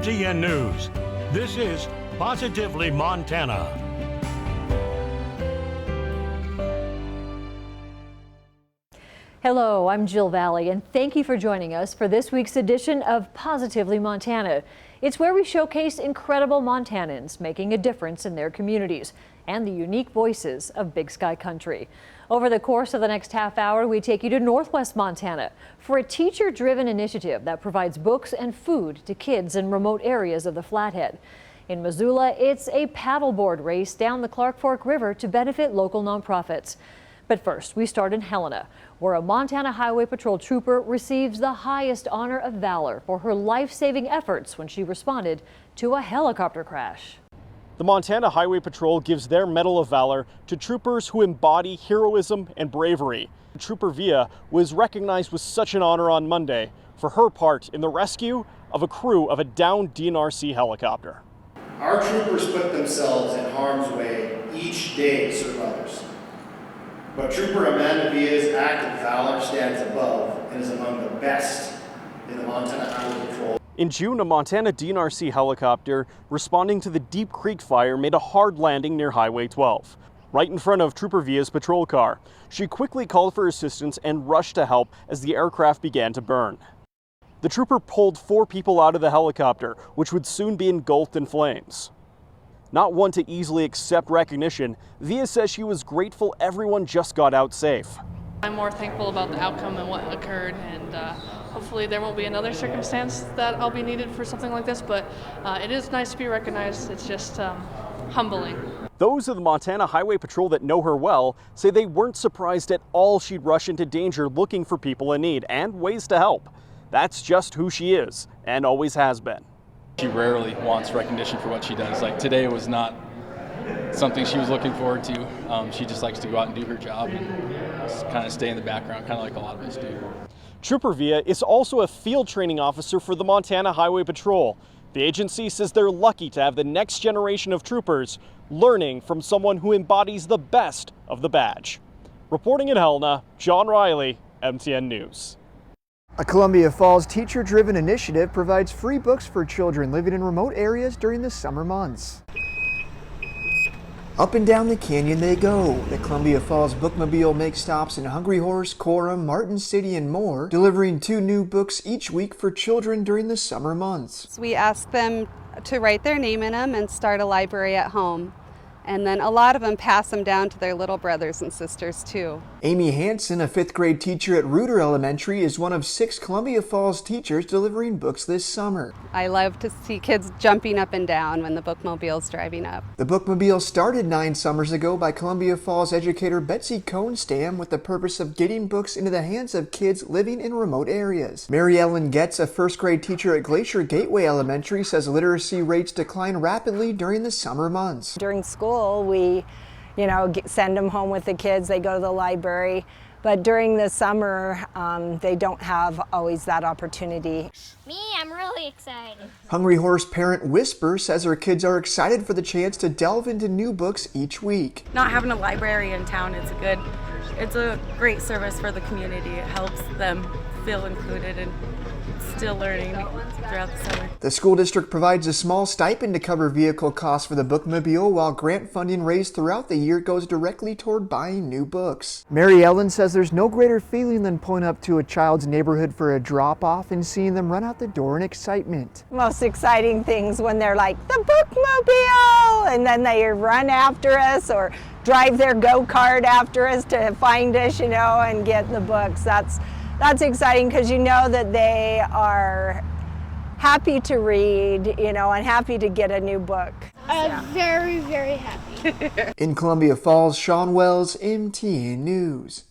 MTN News. This is Positively Montana. Hello, I'm Jill Valley, and thank you for joining us for this week's edition of Positively Montana. It's where we showcase incredible Montanans making a difference in their communities and the unique voices of Big Sky Country. Over the course of the next half hour, we take you to Northwest Montana for a teacher-driven initiative that provides books and food to kids in remote areas of the Flathead. In Missoula, it's a paddleboard race down the Clark Fork River to benefit local nonprofits. But first, we start in Helena, where a Montana Highway Patrol trooper receives the highest honor of valor for her life-saving efforts when she responded to a helicopter crash. The Montana Highway Patrol gives their Medal of Valor to troopers who embody heroism and bravery. Trooper Via was recognized with such an honor on Monday for her part in the rescue of a crew of a downed DNRC helicopter. Our troopers put themselves in harm's way each day to serve others. But Trooper Amanda Via's act of valor stands above and is among the best in the Montana Highway Patrol. In June, a Montana DNRC helicopter responding to the Deep Creek fire made a hard landing near Highway 12, right in front of Trooper Via's patrol car. She quickly called for assistance and rushed to help as the aircraft began to burn. The trooper pulled 4 people out of the helicopter, which would soon be engulfed in flames. Not one to easily accept recognition, Via says she was grateful everyone just got out safe. I'm more thankful about the outcome and what occurred, and hopefully there won't be another circumstance that I'll be needed for something like this, but it is nice to be recognized. It's just humbling. Those of the Montana Highway Patrol that know her well say they weren't surprised at all she'd rush into danger looking for people in need and ways to help. That's just who she is and always has been. She rarely wants recognition for what she does. Like today was not something she was looking forward to. She just likes to go out and do her job and just kind of stay in the background, kind of like a lot of us do. Trooper Via is also a field training officer for the Montana Highway Patrol. The agency says they're lucky to have the next generation of troopers learning from someone who embodies the best of the badge. Reporting in Helena, John Riley, MTN News. A Columbia Falls teacher-driven initiative provides free books for children living in remote areas during the summer months. Up and down the canyon they go. The Columbia Falls Bookmobile makes stops in Hungry Horse, Coram, Martin City, and more, delivering 2 new books each week for children during the summer months. We ask them to write their name in them and start a library at home. And then a lot of them pass them down to their little brothers and sisters too. Amy Hansen, a 5th grade teacher at Reuter Elementary, is one of 6 Columbia Falls teachers delivering books this summer. I love to see kids jumping up and down when the bookmobile's driving up. The bookmobile started 9 summers ago by Columbia Falls educator Betsy Kohnstam with the purpose of getting books into the hands of kids living in remote areas. Mary Ellen Getz, a 1st grade teacher at Glacier Gateway Elementary, says literacy rates decline rapidly during the summer months. During school, we, send them home with the kids. They go to the library, but during the summer, they don't have always that opportunity. Me, I'm really excited. Hungry Horse parent Whisper says her kids are excited for the chance to delve into new books each week. Not having a library in town, it's a great service for the community. It helps them feel included and still learning throughout the summer. The school district provides a small stipend to cover vehicle costs for the bookmobile, while grant funding raised throughout the year goes directly toward buying new books. Mary Ellen says there's no greater feeling than pulling up to a child's neighborhood for a drop-off and seeing them run out the door in excitement. Most exciting things when they're like, the bookmobile! And then they run after us or drive their go-kart after us to find us, and get the books. That's exciting because you know that they are happy to read, and happy to get a new book. Very, very happy. In Columbia Falls, Sean Wells, MTN News.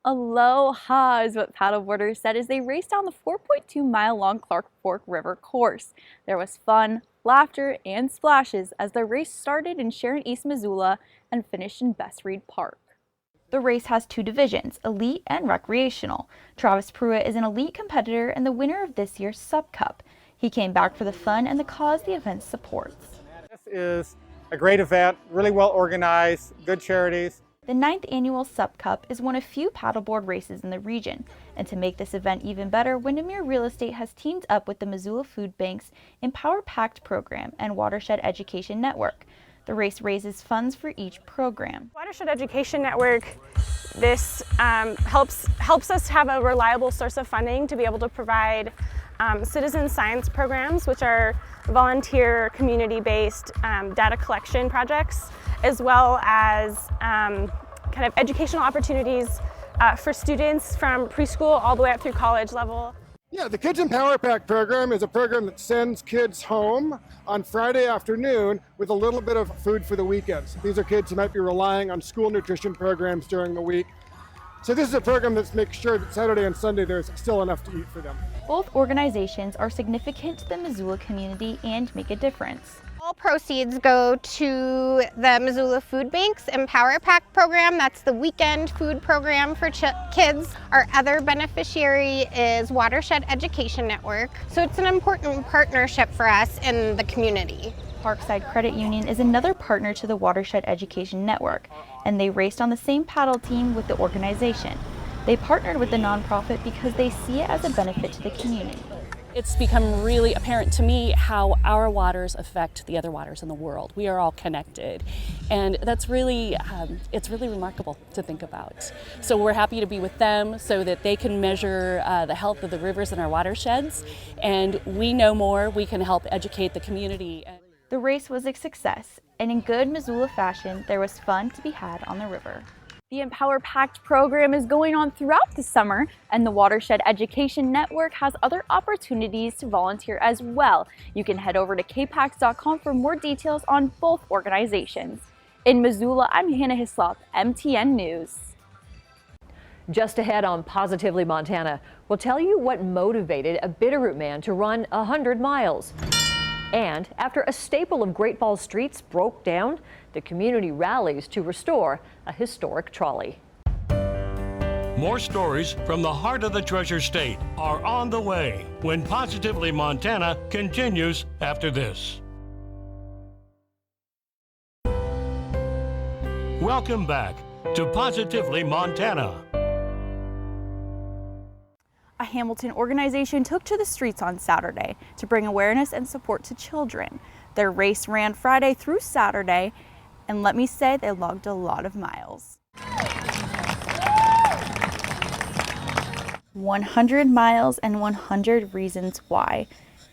Aloha is what paddleboarders said as they raced down the 4.2-mile-long Clark Fork River course. There was fun, laughter, and splashes as the race started in Sharon East, Missoula and finished in Best Reed Park. The race has 2 divisions, elite and recreational. Travis PREWITT is an elite competitor and the winner of this year's Sub Cup. He came back for the fun and the cause the event supports. This is a great event, really well organized, good charities. The 9th annual SUP Cup is one of few paddleboard races in the region, and to make this event even better, Windermere Real Estate has teamed up with the Missoula Food Bank's Empower Pact program and Watershed Education Network. The race raises funds for each program. Watershed Education Network, this helps us have a reliable source of funding to be able to provide citizen science programs, which are volunteer, community-based data collection projects, as well as kind of educational opportunities for students from preschool all the way up through college level. Yeah, the Kids Empower Pack program is a program that sends kids home on Friday afternoon with a little bit of food for the weekends. These are kids who might be relying on school nutrition programs during the week. So this is a program that makes sure that Saturday and Sunday there's still enough to eat for them. Both organizations are significant to the Missoula community and make a difference. All proceeds go to the Missoula Food Bank's Empower Pack program. That's the weekend food program for kids. Our other beneficiary is Watershed Education Network. So it's an important partnership for us in the community. Parkside Credit Union is another partner to the Watershed Education Network, and they raced on the same paddle team with the organization. They partnered with the nonprofit because they see it as a benefit to the community. It's become really apparent to me how our waters affect the other waters in the world. We are all connected, and that's really, it's really remarkable to think about. So we're happy to be with them so that they can measure the health of the rivers in our watersheds, and we know more, we can help educate the community. The race was a success, and in good Missoula fashion, there was fun to be had on the river. The Empower Pact program is going on throughout the summer, and the Watershed Education Network has other opportunities to volunteer as well. You can head over to kpacs.com for more details on both organizations. In Missoula, I'm Hannah Hislop, MTN News. Just ahead on Positively Montana, we'll tell you what motivated a Bitterroot man to run 100 miles. And after a staple of Great Falls streets broke down, the community rallies to restore a historic trolley. More stories from the heart of the Treasure State are on the way when Positively Montana continues after this. Welcome back to Positively Montana. A Hamilton organization took to the streets on Saturday to bring awareness and support to children. Their race ran Friday through Saturday, and let me say they logged a lot of miles. 100 miles and 100 reasons why.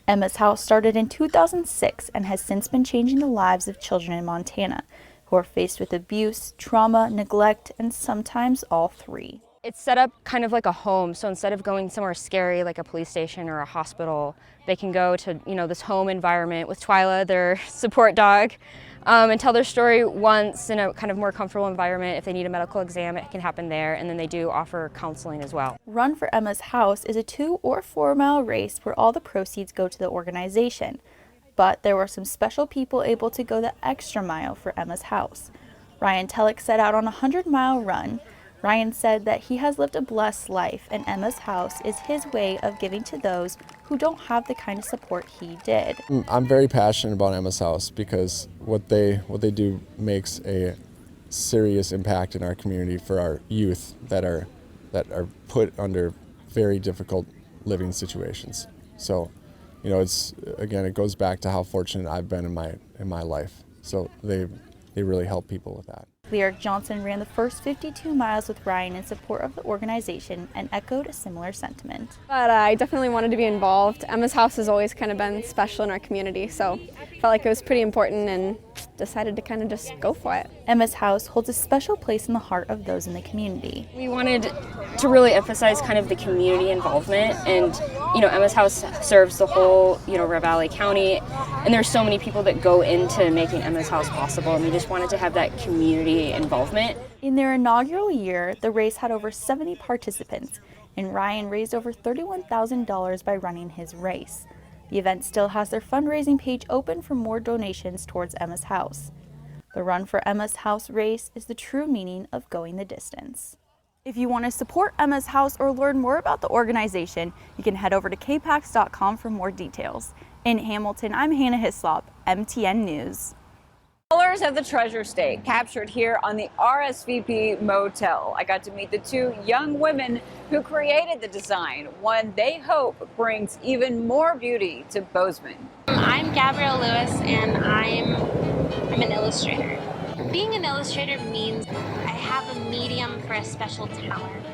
Emma's House started in 2006 and has since been changing the lives of children in Montana who are faced with abuse, trauma, neglect, and sometimes all three. It's set up kind of like a home, so instead of going somewhere scary like a police station or a hospital, they can go to, this home environment with Twyla, their support dog, and tell their story once in a kind of more comfortable environment. If they need a medical exam, it can happen there, and then they do offer counseling as well. Run for Emma's House is a 2 or 4 mile race where all the proceeds go to the organization. But there were some special people able to go the extra mile for Emma's House. Ryan TELLOCK set out on a 100-mile run. Ryan said that he has lived a blessed life, and Emma's House is his way of giving to those who don't have the kind of support he did. I'm very passionate about Emma's House because what they do makes a serious impact in our community for our youth that are put under very difficult living situations. So, it goes back to how fortunate I've been in my life. So they really help people with that. Lyric Johnson ran the first 52 miles with Ryan in support of the organization and echoed a similar sentiment. But I definitely wanted to be involved. Emma's House has always kind of been special in our community, so I felt like it was pretty important and decided to kind of just go for it. Emma's House holds a special place in the heart of those in the community. We wanted to really emphasize kind of the community involvement, and Emma's House serves the whole Ravalli County, and there's so many people that go into making Emma's House possible, and we just wanted to have that community involvement. In their inaugural year, the race had over 70 participants, and Ryan raised over $31,000 by running his race. The event still has their fundraising page open for more donations towards Emma's House. The Run for Emma's House race is the true meaning of going the distance. If you want to support Emma's House or learn more about the organization, you can head over to kpacs.com for more details. In Hamilton, I'm Hannah Hislop, MTN News. Color Wonders of the Treasure State, captured here on the RSVP Motel. I got to meet the two young women who created the design, one they hope brings even more beauty to Bozeman. I'm Gabrielle Lewis, and I'm an illustrator. Being an illustrator means I have a medium for a special talent.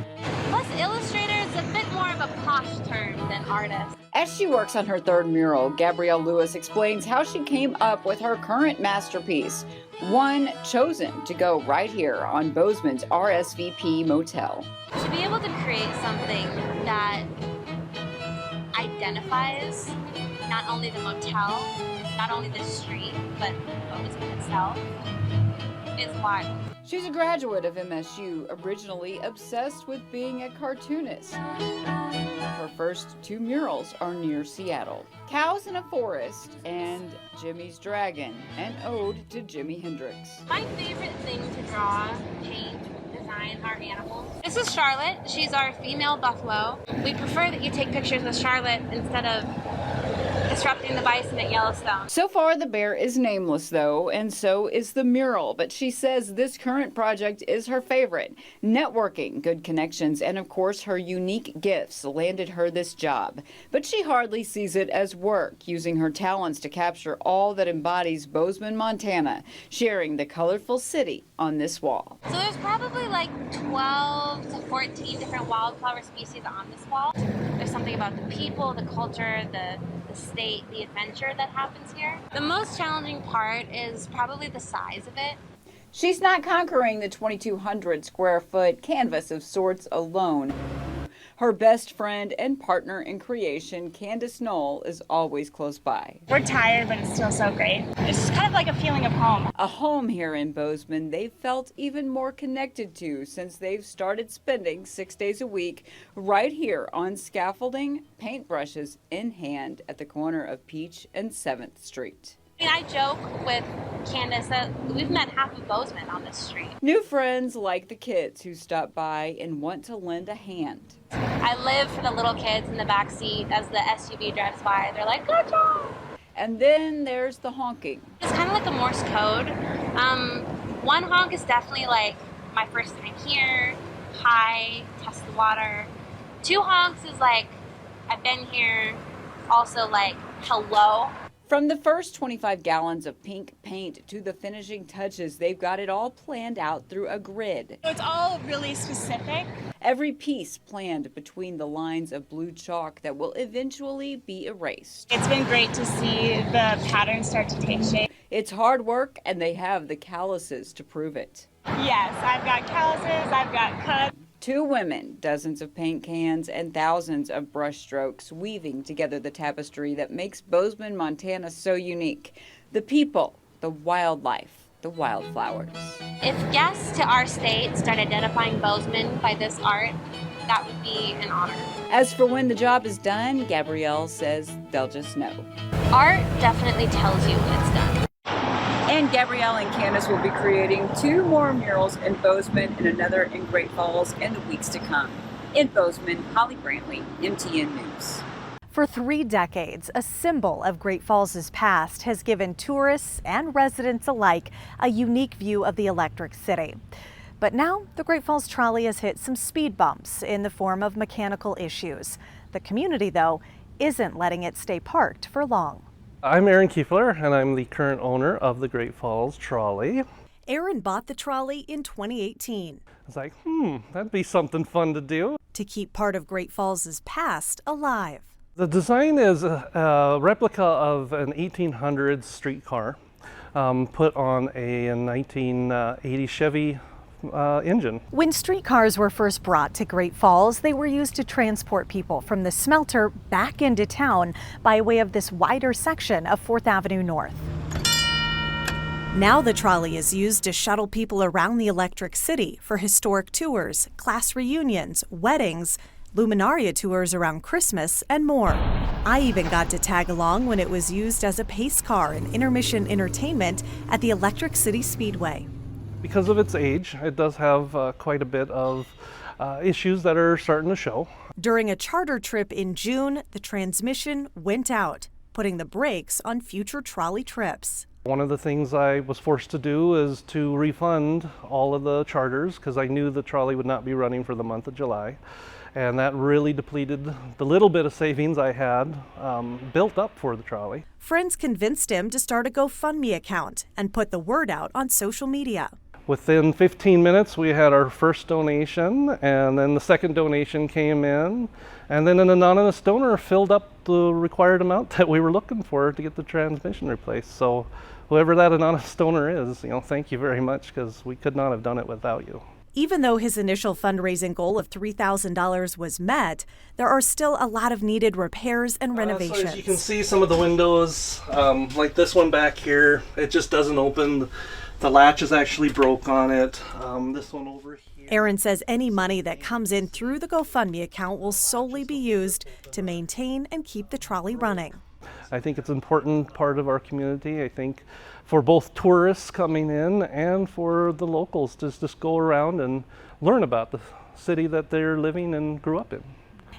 Plus, illustrator is a bit more of a posh term than artist. As she works on her third mural, Gabrielle Lewis explains how she came up with her current masterpiece, one chosen to go right here on Bozeman's RSVP Motel. To be able to create something that identifies not only the motel, not only the street, but Bozeman itself, is wild. She's a graduate of MSU, originally obsessed with being a cartoonist. Her first two murals are near Seattle: Cows in a Forest and Jimmy's Dragon, an ode to Jimi Hendrix. My favorite thing to draw, paint, design are animals. This is Charlotte. She's our female buffalo. We prefer that you take pictures with Charlotte instead of disrupting the bison at Yellowstone. So far, the bear is nameless, though, and so is the mural. But she says this current project is her favorite. Networking, good connections, and of course, her unique gifts landed her this job. But she hardly sees it as work, using her talents to capture all that embodies Bozeman, Montana, sharing the colorful city on this wall. So there's probably like 12 to 14 different wildflower species on this wall. There's something about the people, the culture, the state, the adventure that happens here. The most challenging part is probably the size of it. She's not conquering the 2,200 square foot canvas of sorts alone. Her best friend and partner in creation, CANDIS NOHL, is always close by. We're tired, but it's still so great. It's just kind of like a feeling of home. A home here in Bozeman they've felt even more connected to since they've started spending 6 days a week right here on scaffolding, paintbrushes in hand at the corner of Peach and 7th Street. I joke with Candice that we've met half of Bozeman on this street. New friends like the kids who stop by and want to lend a hand. I live for the little kids in the back seat as the SUV drives by. They're like, good job! And then there's the honking. It's kind of like a Morse code. One honk is definitely like my first time here, hi, test the water. 2 honks is like I've been here, also like hello. From the first 25 gallons of pink paint to the finishing touches, they've got it all planned out through a grid. So it's all really specific. Every piece planned between the lines of blue chalk that will eventually be erased. It's been great to see the pattern start to take shape. It's hard work, and they have the calluses to prove it. Yes, I've got calluses, I've got cuts. 2 women, dozens of paint cans, and thousands of brush strokes weaving together the tapestry that makes Bozeman, Montana so unique. The people, the wildlife, the wildflowers. If guests to our state start identifying Bozeman by this art, that would be an honor. As for when the job is done, Gabrielle says they'll just know. Art definitely tells you when it's done. And Gabrielle and Candice will be creating 2 more murals in Bozeman and another in Great Falls in the weeks to come. In Bozeman, Holly Brantley, MTN News. For 3 decades, a symbol of Great Falls' past has given tourists and residents alike a unique view of the Electric City. But now, the Great Falls trolley has hit some speed bumps in the form of mechanical issues. The community, though, isn't letting it stay parked for long. I'm Aaron KUEFFLER, and I'm the current owner of the Great Falls Trolley. Aaron bought the trolley in 2018. I was like, that'd be something fun to do. To keep part of Great Falls' past alive. The design is a replica of an 1800s streetcar put on a 1980 Chevy engine. When streetcars were first brought to Great Falls, they were used to transport people from the smelter back into town by way of this wider section of 4th Avenue North. Now the trolley is used to shuttle people around the Electric City for historic tours, class reunions, weddings, Luminaria tours around Christmas, and more. I even got to tag along when it was used as a pace car and intermission entertainment at the Electric City Speedway. Because of its age, it does have quite a bit of issues that are starting to show. During a charter trip in June, the transmission went out, putting the brakes on future trolley trips. One of the things I was forced to do is to refund all of the charters because I knew the trolley would not be running for the month of July. And that really depleted the little bit of savings I had built up for the trolley. Friends convinced him to start a GoFundMe account and put the word out on social media. Within 15 minutes, we had our first donation, and then the second donation came in, and then an anonymous donor filled up the required amount that we were looking for to get the transmission replaced. So whoever that anonymous donor is, thank you very much, because we could not have done it without you. Even though his initial fundraising goal of $3,000 was met, there are still a lot of needed repairs and renovations. So as you can see, some of the windows, like this one back here, it just doesn't open. The latch is actually broke on it. This one over here. Aaron says any money that comes in through the GoFundMe account will solely be used to maintain and keep the trolley running. I think it's an important part of our community. I think for both tourists coming in and for the locals to just go around and learn about the city that they're living and grew up in.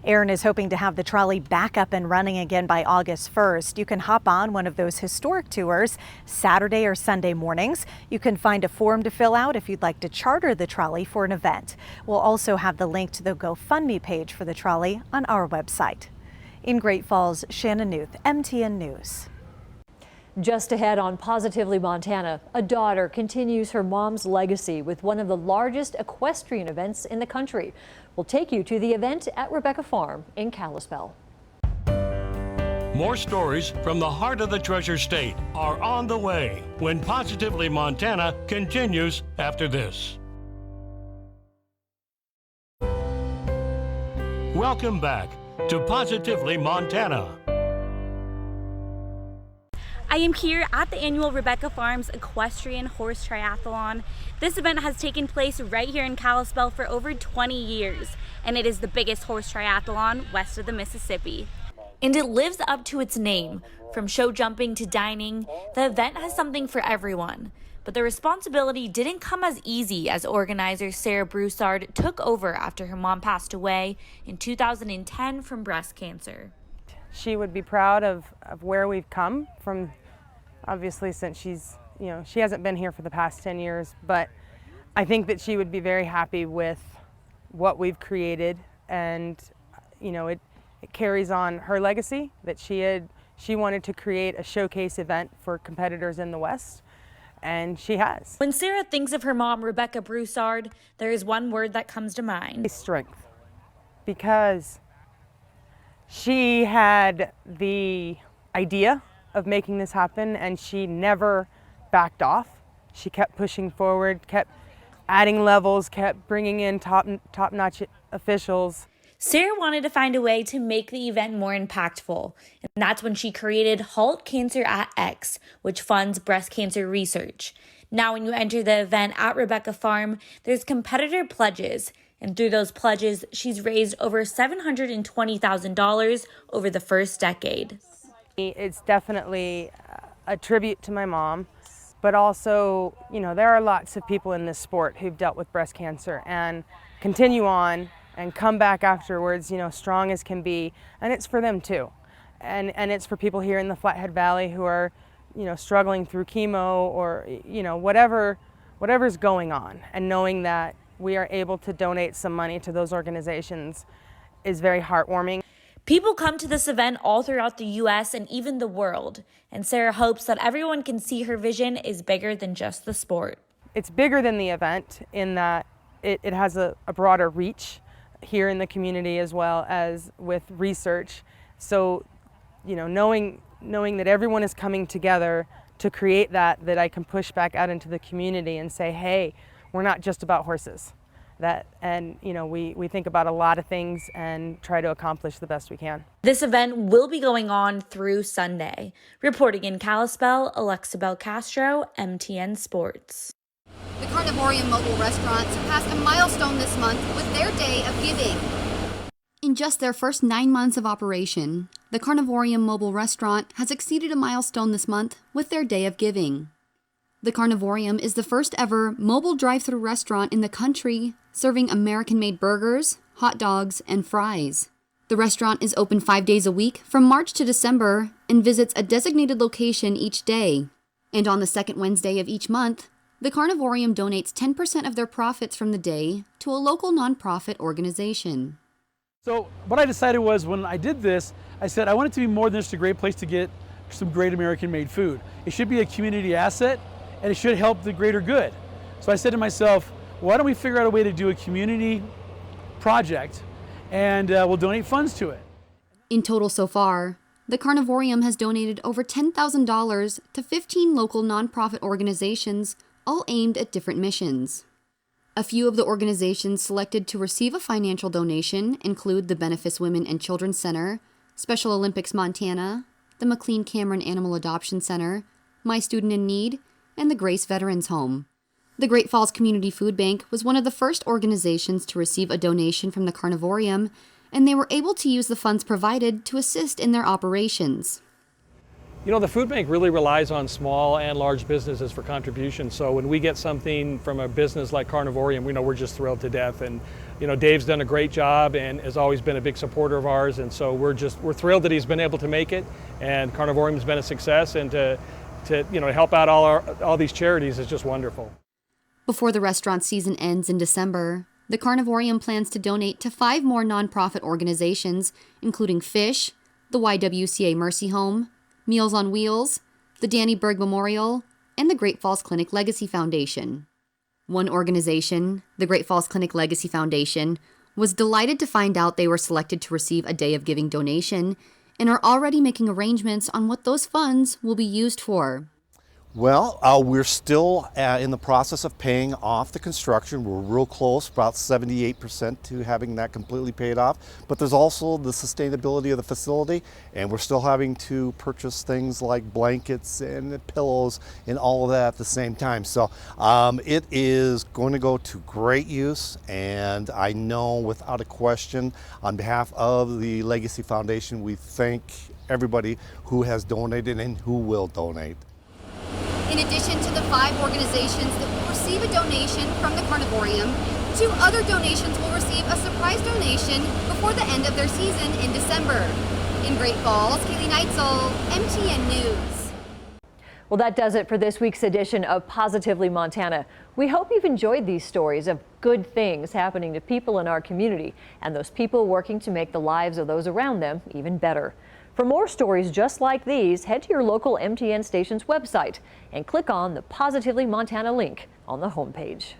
Aaron is hoping to have the trolley back up and running again by August 1st. You can hop on one of those historic tours Saturday or Sunday mornings. You can find a form to fill out if you'd like to charter the trolley for an event. We'll also have the link to the GoFundMe page for the trolley on our website. In Great Falls, Shannon Newth, MTN News. Just ahead on Positively Montana, a daughter continues her mom's legacy with one of the largest equestrian events in the country. We'll take you to the event at Rebecca Farm in Kalispell. More stories from the heart of the Treasure State are on the way when Positively Montana continues after this. Welcome back to Positively Montana. I am here at the annual Rebecca Farms Equestrian Horse Triathlon. This event has taken place right here in Kalispell for over 20 years, and it is the biggest horse triathlon west of the Mississippi. And it lives up to its name. From show jumping to dining, the event has something for everyone. But the responsibility didn't come as easy as organizer Sarah Broussard took over after her mom passed away in 2010 from breast cancer. She would be proud of where we've come from, obviously, since she's, she hasn't been here for the past 10 years, but I think that she would be very happy with what we've created, and, it carries on her legacy that she wanted to create a showcase event for competitors in the West, and she has. When Sarah thinks of her mom, Rebecca Broussard, there is one word that comes to mind. Strength. Because she had the idea of making this happen, and she never backed off. She kept pushing forward, kept adding levels, kept bringing in top-notch officials. Sarah wanted to find a way to make the event more impactful, and that's when she created Halt Cancer at X, which funds breast cancer research. Now when you enter the event at Rebecca Farm, there's competitor pledges, and through those pledges, she's raised over $720,000 over the first decade. It's definitely a tribute to my mom, but also, there are lots of people in this sport who've dealt with breast cancer and continue on and come back afterwards, strong as can be, and it's for them too. And it's for people here in the Flathead Valley who are, struggling through chemo or, whatever's going on, and knowing that we are able to donate some money to those organizations is very heartwarming. People come to this event all throughout the U.S. and even the world, and Sarah hopes that everyone can see her vision is bigger than just the sport. It's bigger than the event in that it has a broader reach here in the community as well as with research. So, knowing that everyone is coming together to create that I can push back out into the community and say, hey, we're not just about horses. We think about a lot of things and try to accomplish the best we can. This event will be going on through Sunday. Reporting in Kalispell, Alexa Bell Castro, MTN Sports. The Carnivorium Mobile Restaurant surpassed a milestone this month with their Day of Giving. In just their first 9 months of operation, the Carnivorium Mobile Restaurant has exceeded a milestone this month with their Day of Giving. The Carnivorium is the first ever mobile drive-thru restaurant in the country, serving American-made burgers, hot dogs, and fries. The restaurant is open 5 days a week from March to December and visits a designated location each day. And on the second Wednesday of each month, the Carnivorium donates 10% of their profits from the day to a local nonprofit organization. So what I decided was, when I did this, I said I want it to be more than just a great place to get some great American-made food. It should be a community asset, and it should help the greater good. So I said to myself, why don't we figure out a way to do a community project, and we'll donate funds to it. In total so far, the Carnivorium has donated over $10,000 to 15 local nonprofit organizations, all aimed at different missions. A few of the organizations selected to receive a financial donation include the Benefice Women and Children's Center, Special Olympics Montana, the McLean Cameron Animal Adoption Center, My Student in Need, and the Grace Veterans Home. The Great Falls Community Food Bank was one of the first organizations to receive a donation from the Carnivorium, and they were able to use the funds provided to assist in their operations. You know, the food bank really relies on small and large businesses for contributions. So when we get something from a business like Carnivorium, we know we're just thrilled to death. And you know, Dave's done a great job and has always been a big supporter of ours. And so we're thrilled that he's been able to make it. And Carnivorium's been a success. And to help out all these charities is just wonderful. Before the restaurant season ends in December, the Carnivorium plans to donate to 5 more nonprofit organizations, including Fish, the YWCA Mercy Home, Meals on Wheels, the Danny Berg Memorial, and the Great Falls Clinic Legacy Foundation. One organization, the Great Falls Clinic Legacy Foundation, was delighted to find out they were selected to receive a Day of Giving donation and are already making arrangements on what those funds will be used for. Well, we're still in the process of paying off the construction. We're real close, about 78% to having that completely paid off. But there's also the sustainability of the facility, and we're still having to purchase things like blankets and pillows and all of that at the same time. So it is going to go to great use, and I know without a question, on behalf of the Legacy Foundation, we thank everybody who has donated and who will donate. In addition to the 5 organizations that will receive a donation from the Carnivorium, 2 other donations will receive a surprise donation before the end of their season in December. In Great Falls, KNUDSEN, MTN News. Well, that does it for this week's edition of Positively Montana. We hope you've enjoyed these stories of good things happening to people in our community and those people working to make the lives of those around them even better. For more stories just like these, head to your local MTN station's website and click on the Positively Montana link on the homepage.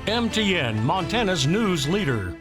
MTN, Montana's news leader.